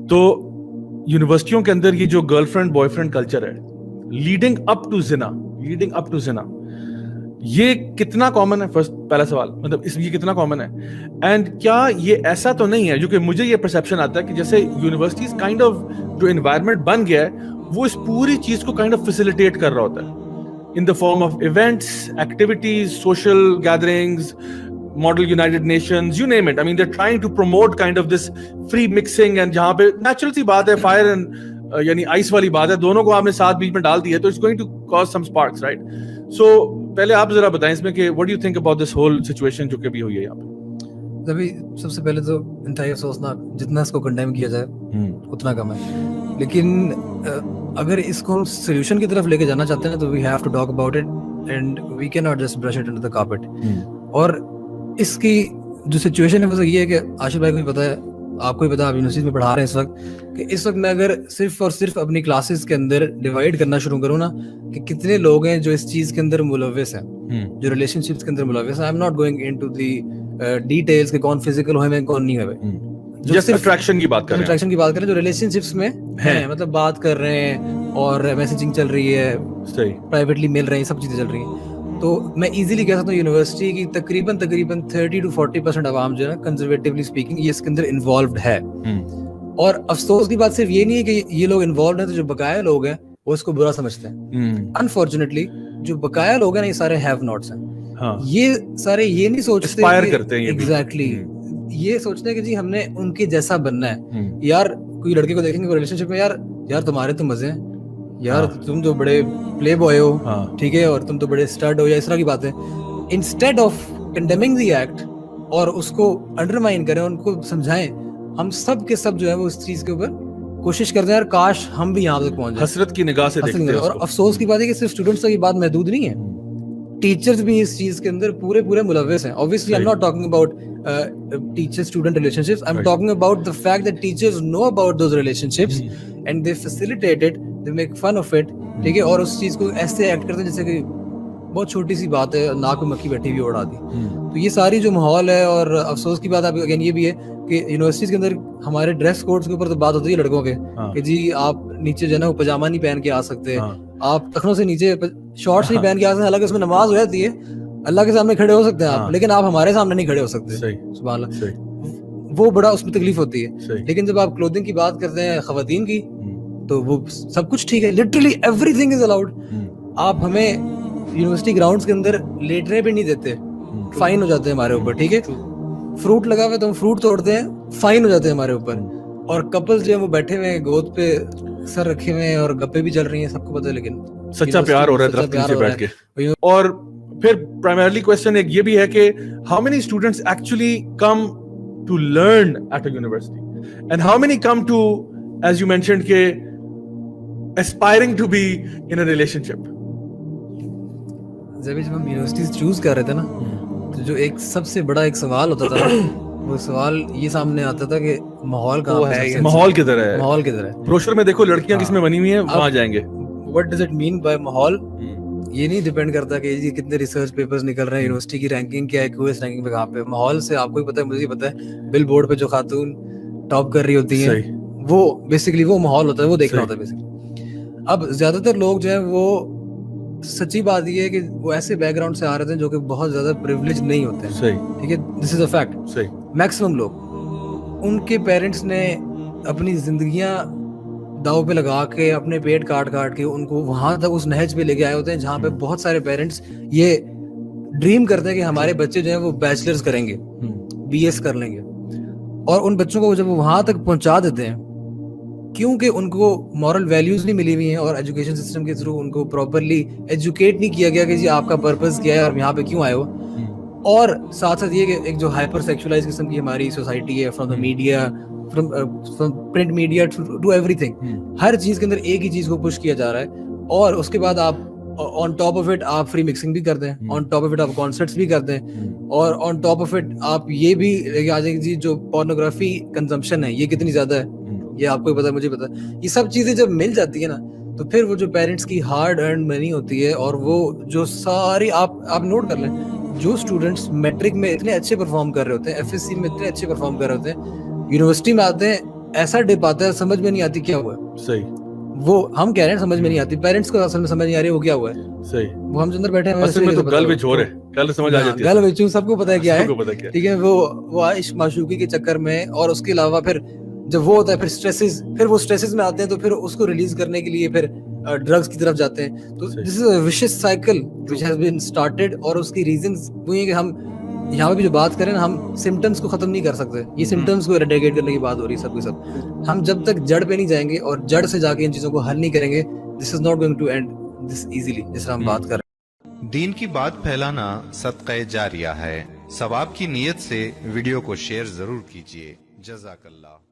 تو یونیورسٹیوں کے اندر یہ جو girl friend boy friend culture ہے لیڈنگ اپ ٹو زنا, یہ کتنا کامن ہے؟ فرسٹ پہلا سوال, مطلب اس یہ کتنا کامن ہے, اینڈ کیا یہ ایسا تو نہیں ہے جو کہ مجھے یہ پرسیپشن آتا ہے کہ جیسے یونیورسٹیز کائنڈ آف جو انوائرمنٹ بن گیا ہے وہ اس پوری چیز کو کائنڈ آف فیسیلیٹیٹ کر رہا ہوتا ہے in the form of events, activities, social gatherings, model United Nations, you name it. I mean, they're trying to promote kind of this free mixing, and جہاں پہ نیچرل سی بات ہے, فائر اینڈ یعنی ice والی بات ہے, دونوں کو آپ نے ساتھ بیچ میں ڈال دیا تو it's going to cause some sparks, right? So پہلے آپ ذرا بتائیں اس میں کہ what do you think about this whole situation جو کہ بھی ہوئی ہے یہاں پہ؟ ابھی سب سے پہلے تو انتہائی افسوسناک, جتنا اس کو کنڈیم کیا جائے اتنا کم ہے, لیکن اگر اس کو ہم سولوشن کی طرف لے کے جانا چاہتے ہیں تو we have to talk about it and we can not just brush it into the carpet. اور اس کی جو سچویشن ہے وہ یہ ہے کہ عاشق بھائی کو بھی پتہ ہے, آپ کو بھی پتہ ہے, آپ یونیورسٹی میں پڑھا رہے ہیں اس وقت, کہ اس وقت میں اگر صرف اور صرف اپنی کلاسز کے اندر ڈیوائڈ کرنا شروع کروں نا کہ کتنے لوگ ہیں جو اس چیز کے اندر ملوث ہیں, جو ریلیشن شپس کے اندر ملوث ہیں. I am not going into the details کہ کون فزیکل ہوئے ہیں کون نہیں ہوئے, جو صرف اٹریکشن کی بات کریں, جو ریلیشن شپس میں ہیں, مطلب بات کر رہے ہیں اور میسیجنگ چل رہی ہے, پرائیویٹلی مل رہے ہیں, سب چیزیں چل رہی ہیں. تو میں ایزیلی کہہ سکتا ہوں یونیورسٹی کی تقریباً 30 to 40% عوام جو ہے نا, کنزرویٹیولی اسپیکنگ, یہ اس کے اندر انوالوڈ ہے. اور افسوس کی بات صرف یہ نہیں ہے کہ یہ لوگ انوالوڈ ہیں تو جو بقایا لوگ ہیں وہ اس کو برا سمجھتے ہیں. انفارچونیٹلی جو بقایا لوگ ہیں نا یہ سارے ہیو ناٹس ہیں. یہ سارے یہ نہیں سوچتے ایگزیکٹلی, یہ سوچتے ہیں کہ جی ہم نے ان کے جیسا بننا ہے. یار کوئی لڑکے کو دیکھیں گے ریلیشن شپ میں, یار تمہارے تو مزے ہیں, یار تم تو بڑے پلے بوائے ہو, ٹھیک ہے, اور تم تو بڑے اسٹڈ ہو, یا اس طرح کی باتیں. Instead of condemning the act اور اس کو انڈرمائن کریں, ان کو سمجھائیں, ہم سب کے سب جو ہے وہ اس چیز کے اوپر کوشش کرتے ہیں, اور کاش ہم بھی یہاں تک پہنچ جائیں. حسرت کی نگاہ سے دیکھتے ہیں. اور افسوس کی بات ہے کہ صرف اسٹوڈنٹس تک یہ بات محدود نہیں ہے, ٹیچرز بھی اس چیز کے اندر پورے ملوث ہیں. Obviously I'm not talking about teacher-student relationships. I'm talking about the fact that teachers know about those relationships and they facilitate it, they make fun of it, ٹھیک ہے, اور اس چیز کو ایسے ایکٹ کرتے ہیں جیسے کہ بہت چھوٹی سی بات ہے, ناک میں مکھی بیٹھی ہوئی اڑا دی. تو یہ ساری جو ماحول ہے, اور افسوس کی بات اب اگین یہ بھی ہے کہ یونیورسٹیز کے اندر ہمارے ڈریس کوڈس کے اوپر تو بات ہوتی ہے لڑکوں کے کہ جی آپ نیچے جو ہے نا وہ پاجامہ نہیں پہن کے آ سکتے, آپ ٹخنوں سے نیچے شارٹس نہیں پہن کے آ سکتے, حالانکہ اس میں نماز ہو جاتی ہے, اللہ کے سامنے کھڑے ہو سکتے ہیں آپ, لیکن آپ ہمارے سامنے نہیں کھڑے ہو سکتے. سبحان اللہ, وہ بڑا اس میں تکلیف ہوتی ہے. لیکن جب آپ کلودنگ کی بات کرتے ہیں خواتین کی تو وہ سب کچھ ٹھیک ہے, literally every thing is allowed. آپ ہمیں یونیورسٹی گراؤنڈس کے اندر لیٹنے بھی نہیں دیتے, فائن ہو جاتے ہیں ہمارے اوپر, ٹھیک ہے. فروٹ لگا ہوا تو ہم فروٹ توڑتے ہیں, فائن ہو جاتے ہیں ہمارے اوپر. اور کپلز جو ہیں وہ بیٹھے ہوئے ہیں گود پہ سر رکھے ہوئے ہیں اور گپے بھی چل رہی ہیں, سب کو پتہ ہے, لیکن سچا پیار ہو رہا ہے درخت کے نیچے بیٹھ کے. اور پھر پرائمرلی کوسچن ایک یہ بھی ہے کہ how many students actually come to learn at a university and how many come to, as you mentioned, کہ aspiring to be in a relationship. جب ہم یونیورسٹیز چوز کر رہے تھے نا تو جو ایک سب سے بڑا ایک سوال ہوتا تھا, وہ سوال یہ سامنے آتا تھا کہ ماحول کہاں ہے, ماحول کدھر ہے, ماحول کدھر ہے. بروشر میں دیکھو لڑکیاں کس میں بنی ہوئی ہیں, وہاں جائیں گے. What does it mean by ماحول؟ یہ نہیں ڈیپینڈ کرتا کہ یہ کتنے ریسرچ پیپرز نکل رہے ہیں, یونیورسٹی کی رینکنگ کیا ہے, کوئس رینکنگ پہ کہاں پہ. ماحول سے آپ کو بھی پتہ ہے, مجھے بھی پتہ ہے, بل بورڈ پہ جو خاتون ٹاپ کر رہی ہوتی ہیں وہ بیسکلی وہ ماحول ہوتا ہے, وہ دیکھنا ہوتا ہے بیسکلی. اب زیادہ تر لوگ جو ہیں وہ, سچی بات یہ ہے کہ وہ ایسے بیک گراؤنڈ سے آ رہے تھے جو کہ بہت زیادہ پریولیج نہیں ہوتے ہیں, ٹھیک ہے, دس از اے فیکٹ. میکسیمم لوگ, ان کے پیرنٹس نے اپنی زندگیاں داؤ پہ لگا کے, اپنے پیٹ کاٹ کے ان کو وہاں تک اس نہج پہ لے کے آئے ہوتے ہیں جہاں پہ بہت سارے پیرنٹس یہ ڈریم کرتے ہیں کہ ہمارے بچے جو ہیں وہ بیچلرز کریں گے, بی ایس کر لیں گے, اور ان بچوں کو جب وہ وہاں تک پہنچا دیتے ہیں کیونکہ ان کو مورل ویلیوز نہیں ملی ہوئی ہیں اور ایجوکیشن سسٹم کے تھرو ان کو پراپرلی ایجوکیٹ نہیں کیا گیا کہ جی آپ کا پرپز کیا ہے اور یہاں پہ کیوں آئے ہو. اور ساتھ ساتھ یہ کہ ایک جو ہائپر سیکچولائز قسم کی ہماری سوسائٹی ہے, from the media, from print media to everything, ہر چیز کے اندر ایک ہی چیز کو پش کیا جا رہا ہے. اور اس کے بعد آپ آن ٹاپ آف اٹ آپ فری مکسنگ بھی کرتے ہیں, آن ٹاپ آف اٹ آپ کانسرٹس بھی کرتے ہیں, اور آن ٹاپ آف اٹ آپ یہ بھی لے کے آ جائیں جی جو پورنوگرافی کنزمپشن ہے یہ کتنی زیادہ ہے, یہ آپ کو بھی پتا ہے, مجھے پتا ہے. یہ سب چیزیں جب مل جاتی ہے نا تو پھر وہ جو پیرنٹس کی ہارڈ ارنڈ منی ہوتی ہے, اور وہ جو ساری آپ نوٹ کر لیں, جو اسٹوڈنٹس میٹرک میں اتنے اچھے پرفارم کر رہے ہوتے ہیں, ایف ایس سی میں اتنے اچھے پرفارم کر رہے ہوتے ہیں, یونیورسٹی میں آتے ہیں ایسا ڈپ آتا ہے سمجھ میں نہیں آتی کیا ہوا ہے. صحیح. وہ ہم کہہ رہے ہیں سمجھ میں نہیں آتی, پیرنٹس کو اصل میں سمجھ نہیں آ رہی وہ کیا ہوا ہے. صحیح. وہ ہم اندر بیٹھے ہیں اصل میں تو گل وچ ہو رہے گل سمجھ آ جاتی ہے, گل وچ سب کو پتا ہے کیا ہے. ٹھیک ہے, وہ عشق معشوقی کے چکر میں, اور اس کے علاوہ پھر جب وہ ہوتا ہے پھر سٹریسز, پھر وہ سٹریسز میں آتے ہیں تو پھر اس کو ریلیز کرنے کے لیے پھر ڈرگس کی طرف جاتے ہیں. تو this is a vicious cycle which has been started, اور اس کی ریزنز وہ یہ کہ ہم یہاں پہ بھی جو بات کریں نا, ہم سمٹمس کو ختم نہیں کر سکتے. یہ سمٹمس کو ایریڈیکیٹ کرنے کی بات ہو رہی ہے سب کے سب. ہم جب تک جڑ پہ نہیں جائیں گے اور جڑ سے جا کے ان چیزوں کو حل نہیں کریں گے, this is not going to end this easily, جس طرح ہم بات کر رہے ہیں. دین کی بات پھیلانا صدقہ جاریہ ہے. ثواب کی نیت سے ویڈیو کو شیئر ضرور کیجیے. جزاک اللہ.